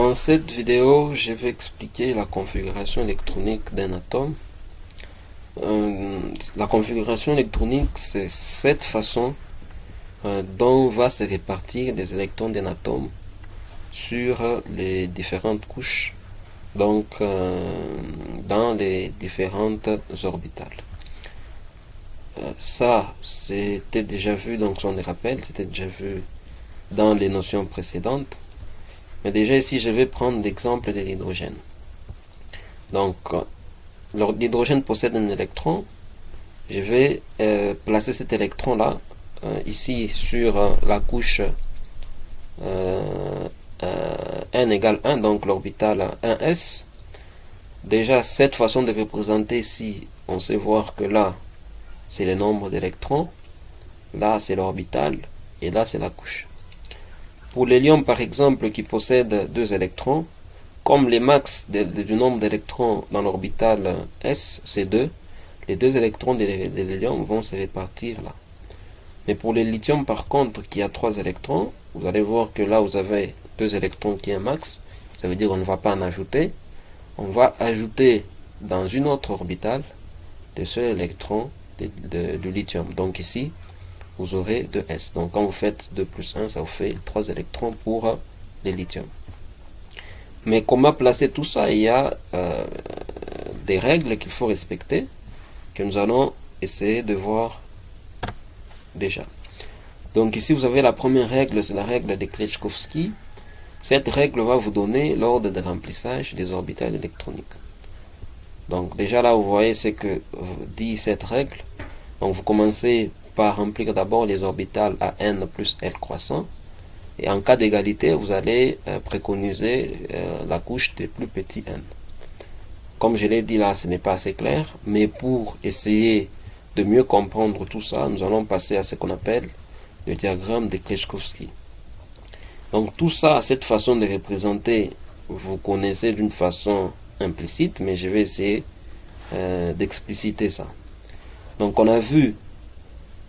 Dans cette vidéo, je vais expliquer la configuration électronique d'un atome. La configuration électronique, c'est cette façon dont va se répartir les électrons d'un atome sur les différentes couches, donc dans les différentes orbitales. Ça, c'était déjà vu, donc on le rappelle, c'était déjà vu dans les notions précédentes. Mais déjà ici, je vais prendre l'exemple de l'hydrogène. Donc, l'hydrogène possède un électron. Je vais placer cet électron-là ici sur la couche n égale 1, donc l'orbital 1s. Déjà, cette façon de représenter ici, on sait voir que là, c'est le nombre d'électrons. Là, c'est l'orbital. Et là, c'est la couche. Pour l'hélium, par exemple, qui possède 2 électrons, comme les max du nombre d'électrons dans l'orbital S, c'est 2, les 2 électrons de l'hélium vont se répartir là. Mais pour le lithium, par contre, qui a 3 électrons, vous allez voir que là, vous avez 2 électrons qui est un max. Ça veut dire qu'on ne va pas en ajouter. On va ajouter dans une autre orbitale des seuls électrons du lithium. Donc ici, vous aurez 2s. Donc quand vous faites 2 plus 1, ça vous fait 3 électrons pour le lithium. Mais comment placer tout ça? Il y a des règles qu'il faut respecter, que nous allons essayer de voir déjà. Donc ici vous avez la première règle, c'est la règle de Kleczkowski. Cette règle va vous donner l'ordre de remplissage des orbitales électroniques. Donc déjà là vous voyez ce que dit cette règle. Donc vous commencez par remplir d'abord les orbitales à n plus L croissant. Et en cas d'égalité, vous allez préconiser la couche des plus petits n. Comme je l'ai dit là, ce n'est pas assez clair, mais pour essayer de mieux comprendre tout ça, nous allons passer à ce qu'on appelle le diagramme de Kleczkowski. Donc tout ça, cette façon de représenter, vous connaissez d'une façon implicite, mais je vais essayer d'expliciter ça. Donc on a vu,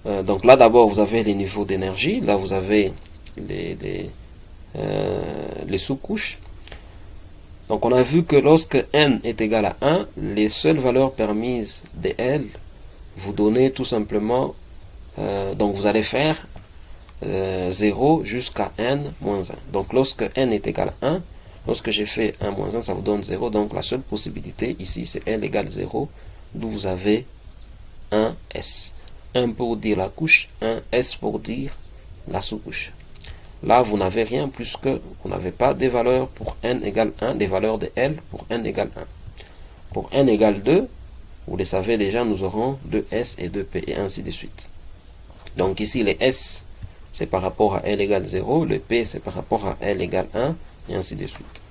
donc là d'abord vous avez les niveaux d'énergie, là vous avez les sous-couches. Donc on a vu que lorsque n est égal à 1, les seules valeurs permises de L vous donnez tout simplement, donc vous allez faire 0 jusqu'à n moins 1. Donc lorsque n est égal à 1, lorsque j'ai fait 1 moins 1, ça vous donne 0. Donc la seule possibilité ici, c'est L égale 0, d'où vous avez 1s. 1 pour dire la couche, 1s pour dire la sous-couche. Là, vous n'avez rien puisque vous n'avez pas des valeurs pour n égale 1, des valeurs de L pour n égale 1. Pour n égale 2, vous le savez déjà, nous aurons 2s et 2p et ainsi de suite. Donc ici, les s, c'est par rapport à L égale 0, le p, c'est par rapport à L égale 1 et ainsi de suite.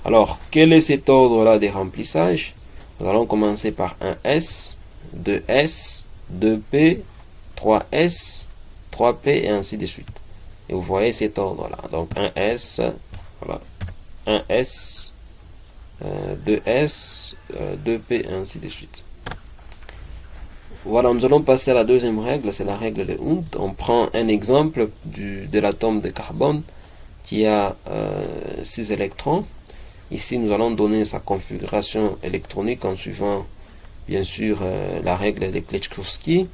Alors, quel est cet ordre-là de remplissage? Nous allons commencer par 1s, 2s, 2p, 3s, 3p et ainsi de suite. Et vous voyez cet ordre-là. Donc 1s, voilà, 1s, 2s, 2p et ainsi de suite. Voilà, nous allons passer à la deuxième règle, c'est la règle de Hund. On prend un exemple de l'atome de carbone qui a 6 électrons. Ici, nous allons donner sa configuration électronique en suivant, bien sûr, la règle de Kleczkowski.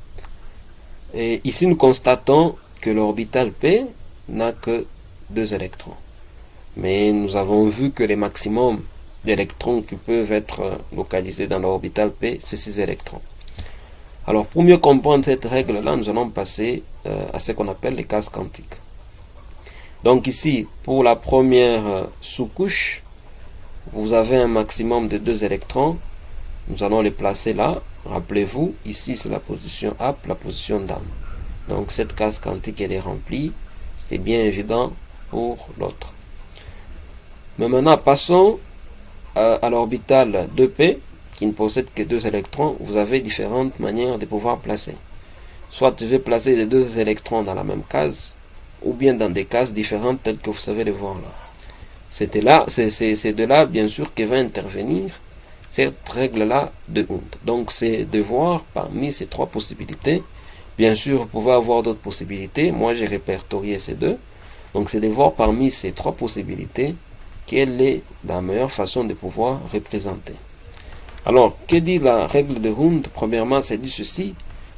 Et ici, nous constatons que l'orbital P n'a que 2 électrons. Mais nous avons vu que les maximums d'électrons qui peuvent être localisés dans l'orbital P, c'est 6 électrons. Alors, pour mieux comprendre cette règle-là, nous allons passer à ce qu'on appelle les cases quantiques. Donc ici, pour la première sous-couche, vous avez un maximum de 2 électrons. Nous allons les placer là. Rappelez-vous, ici c'est la position up, la position down. Donc cette case quantique, elle est remplie. C'est bien évident pour l'autre. Mais maintenant, passons à l'orbital 2p, qui ne possède que 2 électrons. Vous avez différentes manières de pouvoir placer. Soit je vais placer les 2 électrons dans la même case, ou bien dans des cases différentes telles que vous savez les voir là. C'est de là, bien sûr, que va intervenir cette règle-là de Hund. Donc c'est de voir parmi ces 3 possibilités. Bien sûr, vous pouvez avoir d'autres possibilités. Moi, j'ai répertorié ces 2. Donc c'est de voir parmi ces 3 possibilités quelle est la meilleure façon de pouvoir représenter. Alors, que dit la règle de Hund? Premièrement, c'est dit ceci,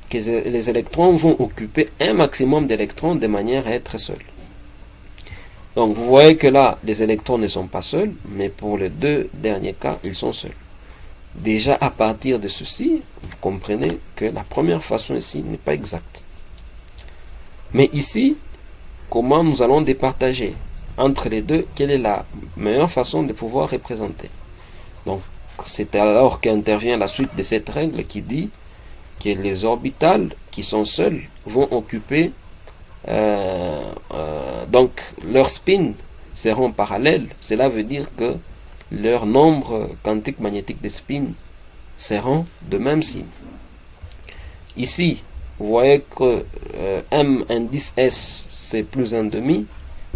que les électrons vont occuper un maximum d'électrons de manière à être seuls. Donc, vous voyez que là, les électrons ne sont pas seuls, mais pour les deux derniers cas, ils sont seuls. Déjà, à partir de ceci, vous comprenez que la première façon ici n'est pas exacte. Mais ici, comment nous allons départager entre les deux? Quelle est la meilleure façon de pouvoir représenter? Donc, c'est alors qu'intervient la suite de cette règle qui dit que les orbitales qui sont seules vont occuper donc leurs spins seront parallèles. Cela veut dire que leur nombre quantique magnétique de spins seront de même signe. Ici, vous voyez que M indice S c'est plus 1,5.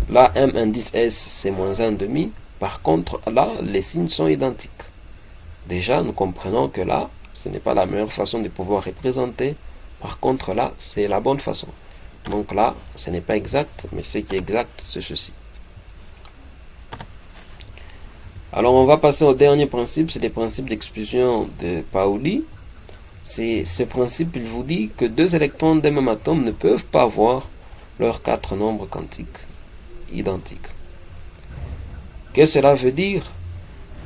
Là, M indice S c'est moins 1,5. Par contre, là, les signes sont identiques. Déjà, nous comprenons que là, ce n'est pas la meilleure façon de pouvoir représenter. Par contre, là, c'est la bonne façon. Donc là, ce n'est pas exact, mais ce qui est exact, c'est ceci. Alors, on va passer au dernier principe, c'est le principe d'exclusion de Pauli. C'est ce principe, il vous dit que deux électrons d'un même atome ne peuvent pas avoir leurs 4 nombres quantiques identiques. Qu'est-ce que cela veut dire?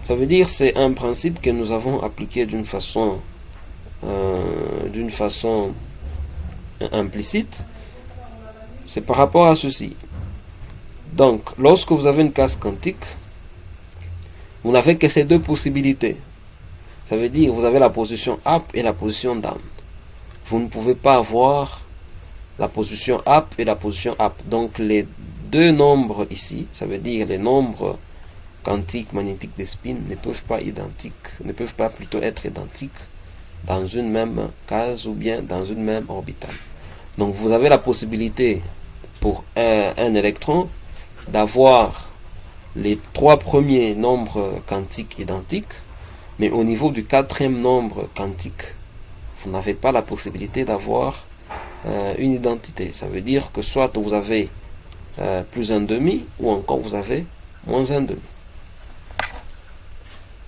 Ça veut dire que c'est un principe que nous avons appliqué d'une façon implicite. C'est par rapport à ceci. Donc, lorsque vous avez une case quantique, vous n'avez que ces deux possibilités. Ça veut dire que vous avez la position up et la position down. Vous ne pouvez pas avoir la position up et la position up. Donc, les deux nombres ici, ça veut dire les nombres quantiques magnétiques des spins ne peuvent pas plutôt être identiques dans une même case ou bien dans une même orbitale. Donc vous avez la possibilité pour un électron d'avoir les 3 premiers nombres quantiques identiques, mais au niveau du 4e nombre quantique, vous n'avez pas la possibilité d'avoir une identité. Ça veut dire que soit vous avez plus 1,5 ou encore vous avez moins 1,5.